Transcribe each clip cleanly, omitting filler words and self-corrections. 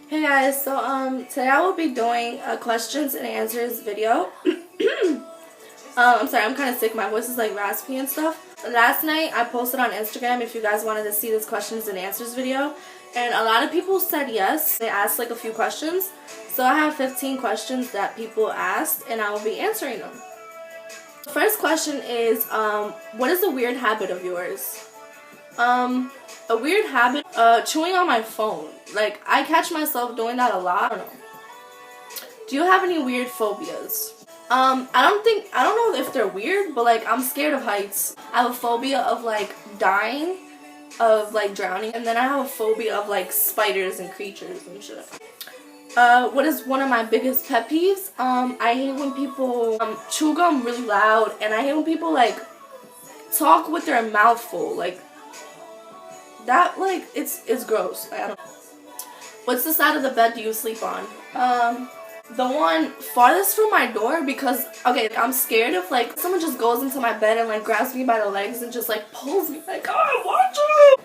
Hey guys, so today I will be doing a questions and answers video. I'm sorry, I'm kind of sick. My voice is like raspy and stuff. Last night I posted on Instagram if you guys wanted to see this questions and answers video, and a lot of people said yes. They asked like a few questions, so I have 15 questions that people asked, and I will be answering them. The first question is, what is a weird habit of yours? A weird habit, chewing on my phone. Like, I catch myself doing that a lot. I don't know. Do you have any weird phobias? I don't know if they're weird, but like, I'm scared of heights. I have a phobia of like dying, of like drowning, and then I have a phobia of like spiders and creatures and shit. What is one of my biggest pet peeves? I hate when people chew gum really loud, and I hate when people like talk with their mouth full. Like, that, like, it's gross. I don't know. What's the side of the bed do you sleep on? The one farthest from my door, because, okay, I'm scared if, like, someone just goes into my bed and, like, grabs me by the legs and just, like, pulls me, like, oh, watch you!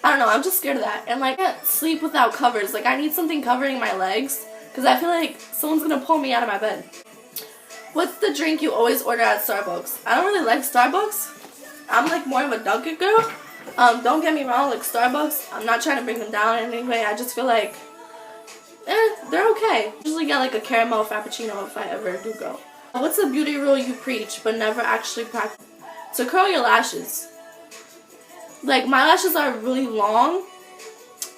I don't know, I'm just scared of that. And, like, I can't sleep without covers. Like, I need something covering my legs, because I feel like someone's gonna pull me out of my bed. What's the drink you always order at Starbucks? I don't really like Starbucks. I'm, like, more of a Dunkin' girl. Don't get me wrong, like Starbucks, I'm not trying to bring them down in any way. I just feel like, they're okay. I usually get like a caramel frappuccino if I ever do go. What's a beauty rule you preach but never actually practice? To curl your lashes. Like, my lashes are really long,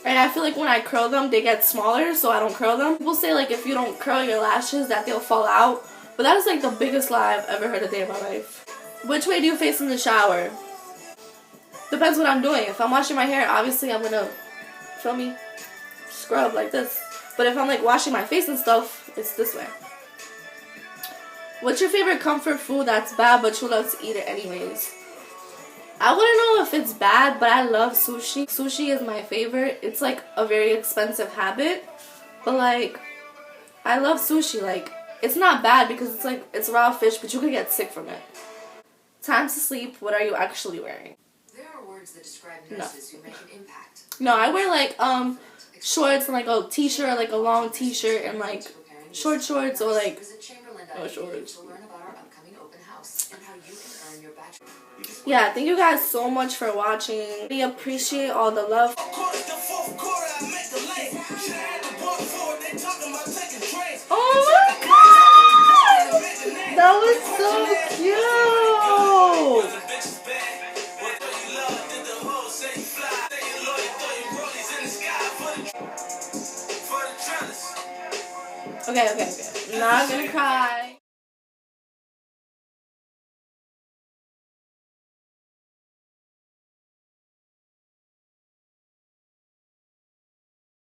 and I feel like when I curl them, they get smaller, so I don't curl them. People say like if you don't curl your lashes that they'll fall out, but that is like the biggest lie I've ever heard a day in my life. Which way do you face in the shower? Depends what I'm doing. If I'm washing my hair, obviously I'm gonna, feel me, scrub like this. But if I'm like washing my face and stuff, it's this way. What's your favorite comfort food that's bad but you love to eat it anyways? I wouldn't know if it's bad, but I love sushi. Sushi is my favorite. It's like a very expensive habit, but like, I love sushi. Like, it's not bad because it's like, it's raw fish, but you could get sick from it. Time to sleep. What are you actually wearing? That describe nurses who make an impact. No, I wear like shorts and like a t-shirt, like a long t-shirt and like short shorts or like no shorts. Yeah, thank you guys so much for watching. We appreciate all the love. Oh my god! That was so cute! Okay. Not gonna cry.